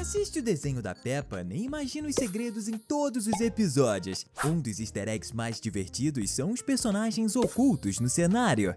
Assiste o desenho da Peppa, nem imagina os segredos em todos os episódios. Um dos easter eggs mais divertidos são os personagens ocultos no cenário.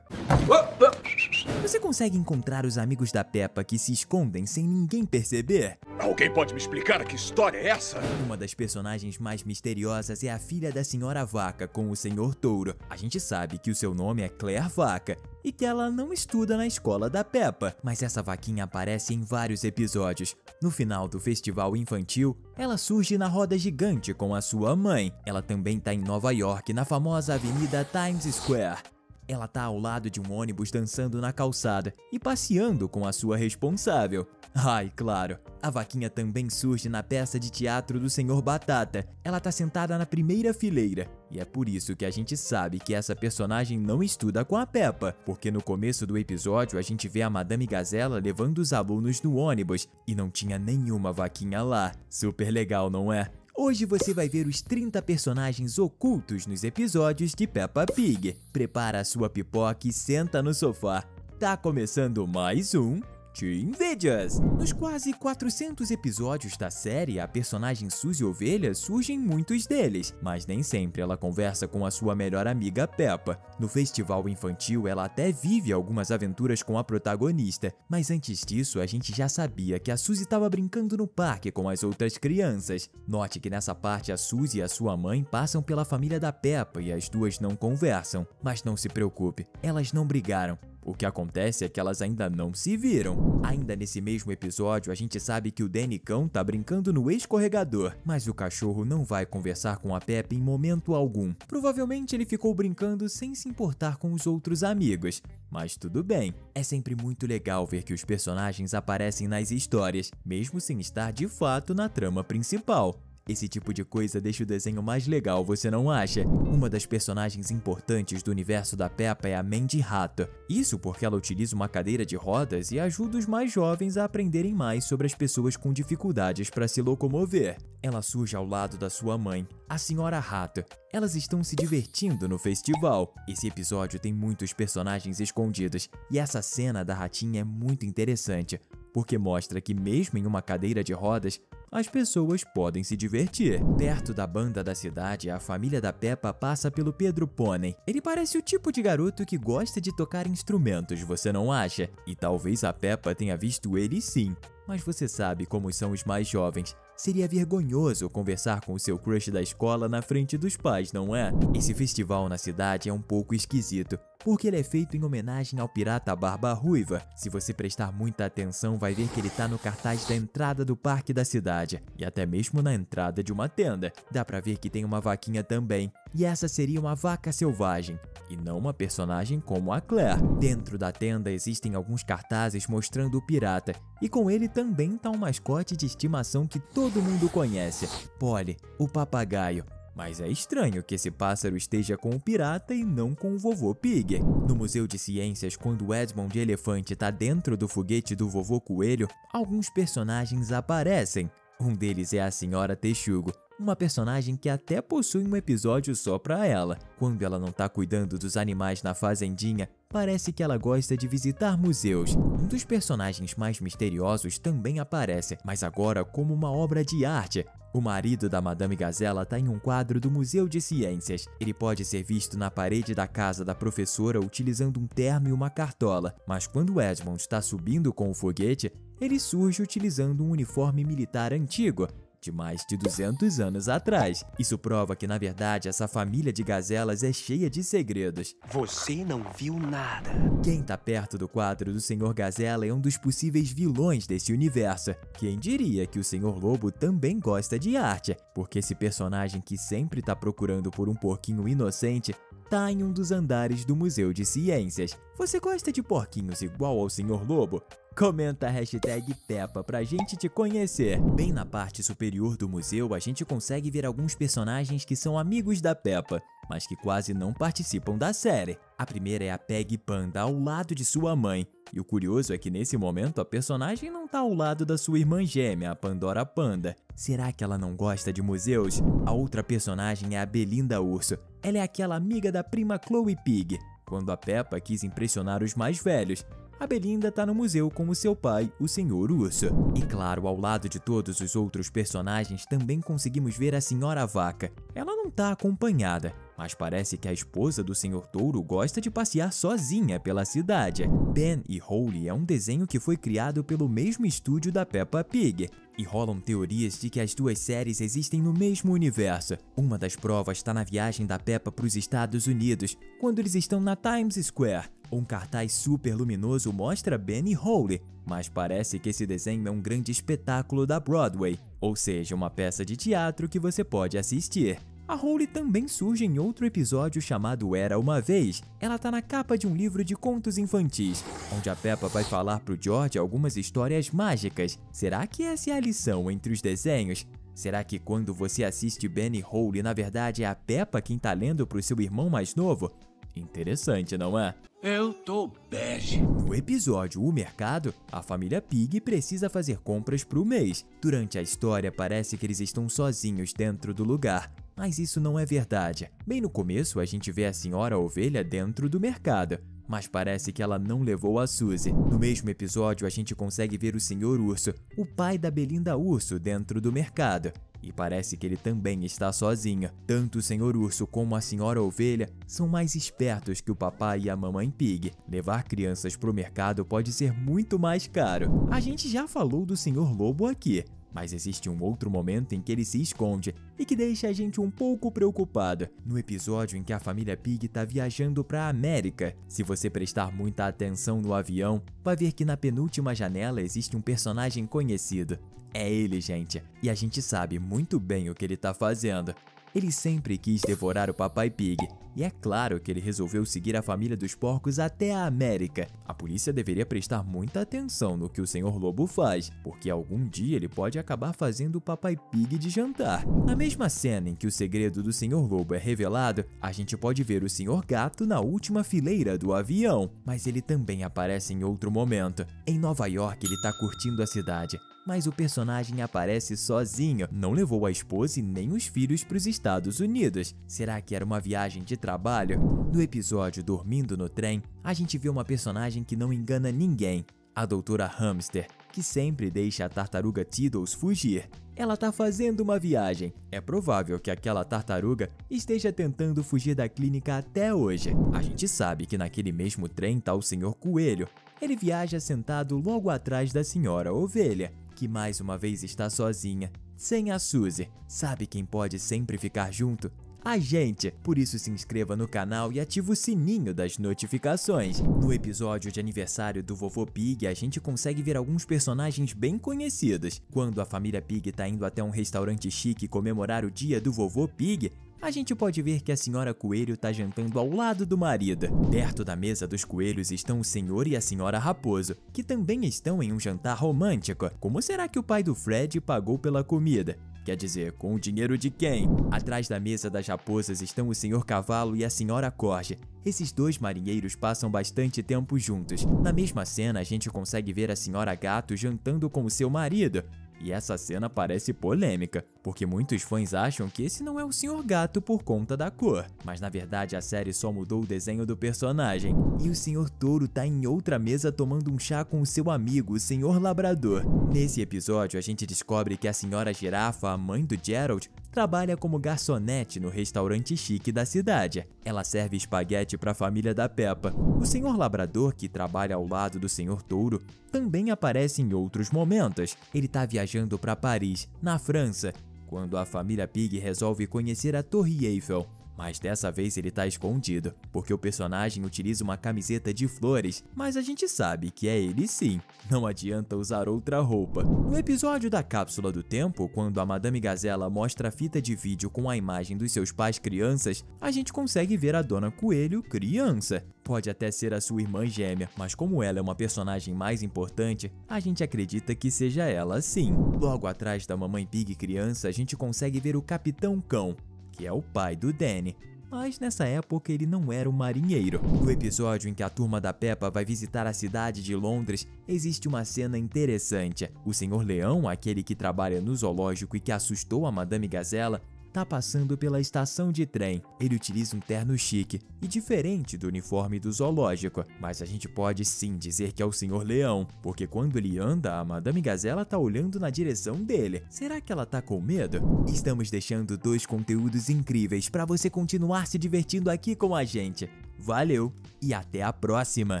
Você consegue encontrar os amigos da Peppa que se escondem sem ninguém perceber? Alguém pode me explicar que história é essa? Uma das personagens mais misteriosas é a filha da Senhora Vaca com o Senhor Touro. A gente sabe que o seu nome é Claire Vaca e que ela não estuda na escola da Peppa, mas essa vaquinha aparece em vários episódios. No final do festival infantil, ela surge na roda gigante com a sua mãe. Ela também tá em Nova York, na famosa avenida Times Square. Ela tá ao lado de um ônibus dançando na calçada e passeando com a sua responsável. Ai, claro, a vaquinha também surge na peça de teatro do Senhor Batata. Ela tá sentada na primeira fileira. E é por isso que a gente sabe que essa personagem não estuda com a Peppa, porque no começo do episódio a gente vê a Madame Gazela levando os alunos no ônibus e não tinha nenhuma vaquinha lá. Super legal, não é? Hoje você vai ver os 30 personagens ocultos nos episódios de Peppa Pig. Prepara a sua pipoca e senta no sofá. Tá começando mais um Teen Videos! Nos quase 400 episódios da série, a personagem Suzy Ovelha surge em muitos deles, mas nem sempre ela conversa com a sua melhor amiga Peppa. No festival infantil, ela até vive algumas aventuras com a protagonista, mas antes disso, a gente já sabia que a Suzy estava brincando no parque com as outras crianças. Note que nessa parte a Suzy e a sua mãe passam pela família da Peppa e as duas não conversam. Mas não se preocupe, elas não brigaram. O que acontece é que elas ainda não se viram. Ainda nesse mesmo episódio, a gente sabe que o Danny Cão tá brincando no escorregador, mas o cachorro não vai conversar com a Peppa em momento algum. Provavelmente ele ficou brincando sem se importar com os outros amigos. Mas tudo bem, é sempre muito legal ver que os personagens aparecem nas histórias, mesmo sem estar de fato na trama principal. Esse tipo de coisa deixa o desenho mais legal, você não acha? Uma das personagens importantes do universo da Peppa é a Mandy Rato. Isso porque ela utiliza uma cadeira de rodas e ajuda os mais jovens a aprenderem mais sobre as pessoas com dificuldades para se locomover. Ela surge ao lado da sua mãe, a Senhora Rato. Elas estão se divertindo no festival. Esse episódio tem muitos personagens escondidos e essa cena da ratinha é muito interessante, porque mostra que mesmo em uma cadeira de rodas, as pessoas podem se divertir. Perto da banda da cidade, a família da Peppa passa pelo Pedro Pônei. Ele parece o tipo de garoto que gosta de tocar instrumentos, você não acha? E talvez a Peppa tenha visto ele sim. Mas você sabe como são os mais jovens. Seria vergonhoso conversar com o seu crush da escola na frente dos pais, não é? Esse festival na cidade é um pouco esquisito, porque ele é feito em homenagem ao pirata Barba Ruiva. Se você prestar muita atenção, vai ver que ele tá no cartaz da entrada do parque da cidade, e até mesmo na entrada de uma tenda. Dá pra ver que tem uma vaquinha também, e essa seria uma vaca selvagem, e não uma personagem como a Claire. Dentro da tenda existem alguns cartazes mostrando o pirata, e com ele também tá um mascote de estimação que todo mundo conhece, Polly, o papagaio. Mas é estranho que esse pássaro esteja com o pirata e não com o Vovô Pig. No Museu de Ciências, quando o Edmond Elefante está dentro do foguete do Vovô Coelho, alguns personagens aparecem. Um deles é a Senhora Texugo, uma personagem que até possui um episódio só pra ela. Quando ela não tá cuidando dos animais na fazendinha, parece que ela gosta de visitar museus. Um dos personagens mais misteriosos também aparece, mas agora como uma obra de arte. O marido da Madame Gazela está em um quadro do Museu de Ciências. Ele pode ser visto na parede da casa da professora utilizando um terno e uma cartola, mas quando Edmond está subindo com o foguete, ele surge utilizando um uniforme militar antigo, de mais de 200 anos atrás. Isso prova que, na verdade, essa família de gazelas é cheia de segredos. Você não viu nada. Quem tá perto do quadro do Senhor Gazela é um dos possíveis vilões desse universo. Quem diria que o Senhor Lobo também gosta de arte, porque esse personagem que sempre tá procurando por um porquinho inocente tá em um dos andares do Museu de Ciências. Você gosta de porquinhos igual ao Senhor Lobo? Comenta a hashtag Peppa pra gente te conhecer. Bem na parte superior do museu, a gente consegue ver alguns personagens que são amigos da Peppa, mas que quase não participam da série. A primeira é a Peggy Panda, ao lado de sua mãe. E o curioso é que nesse momento a personagem não tá ao lado da sua irmã gêmea, a Pandora Panda. Será que ela não gosta de museus? A outra personagem é a Belinda Urso. Ela é aquela amiga da prima Chloe Pig. Quando a Peppa quis impressionar os mais velhos, a Belinda tá no museu com o seu pai, o Sr. Urso. E claro, ao lado de todos os outros personagens, também conseguimos ver a Sra. Vaca. Ela não tá acompanhada, mas parece que a esposa do Sr. Touro gosta de passear sozinha pela cidade. Ben e Holly é um desenho que foi criado pelo mesmo estúdio da Peppa Pig. E rolam teorias de que as duas séries existem no mesmo universo. Uma das provas está na viagem da Peppa para os Estados Unidos, quando eles estão na Times Square. Um cartaz super luminoso mostra Ben e Holly, mas parece que esse desenho é um grande espetáculo da Broadway, ou seja, uma peça de teatro que você pode assistir. A Holly também surge em outro episódio chamado Era Uma Vez. Ela tá na capa de um livro de contos infantis, onde a Peppa vai falar pro George algumas histórias mágicas. Será que essa é a lição entre os desenhos? Será que quando você assiste Ben e Holly, na verdade é a Peppa quem tá lendo pro seu irmão mais novo? Interessante, não é? Eu tô bege. No episódio O Mercado, a família Pig precisa fazer compras pro mês. Durante a história, parece que eles estão sozinhos dentro do lugar. Mas isso não é verdade. Bem no começo, a gente vê a Senhora Ovelha dentro do mercado, mas parece que ela não levou a Suzy. No mesmo episódio, a gente consegue ver o Sr. Urso, o pai da Belinda Urso, dentro do mercado. E parece que ele também está sozinho. Tanto o Sr. Urso como a Senhora Ovelha são mais espertos que o papai e a mamãe Pig. Levar crianças pro mercado pode ser muito mais caro. A gente já falou do Sr. Lobo aqui, mas existe um outro momento em que ele se esconde e que deixa a gente um pouco preocupado. No episódio em que a família Pig está viajando para a América. Se você prestar muita atenção no avião, vai ver que na penúltima janela existe um personagem conhecido. É ele, gente, e a gente sabe muito bem o que ele tá fazendo. Ele sempre quis devorar o Papai Pig, e é claro que ele resolveu seguir a família dos porcos até a América. A polícia deveria prestar muita atenção no que o Sr. Lobo faz, porque algum dia ele pode acabar fazendo o Papai Pig de jantar. Na mesma cena em que o segredo do Sr. Lobo é revelado, a gente pode ver o Sr. Gato na última fileira do avião, mas ele também aparece em outro momento. Em Nova York, ele tá curtindo a cidade, mas o personagem aparece sozinho, não levou a esposa e nem os filhos para os Estados Unidos. Será que era uma viagem de trabalho? No episódio Dormindo no Trem, a gente vê uma personagem que não engana ninguém, a Doutora Hamster, que sempre deixa a tartaruga Tiddles fugir. Ela tá fazendo uma viagem. É provável que aquela tartaruga esteja tentando fugir da clínica até hoje. A gente sabe que naquele mesmo trem tá o Sr. Coelho. Ele viaja sentado logo atrás da Senhora Ovelha, que mais uma vez está sozinha, sem a Suzy. Sabe quem pode sempre ficar junto? A gente! Por isso se inscreva no canal e ative o sininho das notificações. No episódio de aniversário do Vovô Pig, a gente consegue ver alguns personagens bem conhecidos. Quando a família Pig está indo até um restaurante chique comemorar o dia do Vovô Pig, a gente pode ver que a Senhora Coelho está jantando ao lado do marido. Perto da mesa dos coelhos estão o Senhor e a Senhora Raposo, que também estão em um jantar romântico. Como será que o pai do Fred pagou pela comida? Quer dizer, com o dinheiro de quem? Atrás da mesa das raposas estão o Senhor Cavalo e a Senhora Corja. Esses dois marinheiros passam bastante tempo juntos. Na mesma cena, a gente consegue ver a Senhora Gato jantando com o seu marido. E essa cena parece polêmica, porque muitos fãs acham que esse não é o Sr. Gato por conta da cor. Mas na verdade a série só mudou o desenho do personagem. E o Sr. Touro tá em outra mesa tomando um chá com o seu amigo, o Sr. Labrador. Nesse episódio a gente descobre que a Senhora Girafa, a mãe do Gerald, trabalha como garçonete no restaurante chique da cidade. Ela serve espaguete para a família da Peppa. O Sr. Labrador, que trabalha ao lado do Sr. Touro, também aparece em outros momentos. Ele está viajando para Paris, na França, quando a família Pig resolve conhecer a Torre Eiffel. Mas dessa vez ele tá escondido, porque o personagem utiliza uma camiseta de flores, mas a gente sabe que é ele sim, não adianta usar outra roupa. No episódio da Cápsula do Tempo, quando a Madame Gazela mostra a fita de vídeo com a imagem dos seus pais crianças, a gente consegue ver a Dona Coelho criança. Pode até ser a sua irmã gêmea, mas como ela é uma personagem mais importante, a gente acredita que seja ela sim. Logo atrás da Mamãe Pig criança, a gente consegue ver o Capitão Cão, que é o pai do Danny, mas nessa época ele não era um marinheiro. No episódio em que a turma da Peppa vai visitar a cidade de Londres, existe uma cena interessante. O Sr. Leão, aquele que trabalha no zoológico e que assustou a Madame Gazela, tá passando pela estação de trem. Ele utiliza um terno chique e diferente do uniforme do zoológico, mas a gente pode sim dizer que é o Senhor Leão, porque quando ele anda, a Madame Gazela tá olhando na direção dele. Será que ela tá com medo? Estamos deixando 2 conteúdos incríveis para você continuar se divertindo aqui com a gente. Valeu e até a próxima!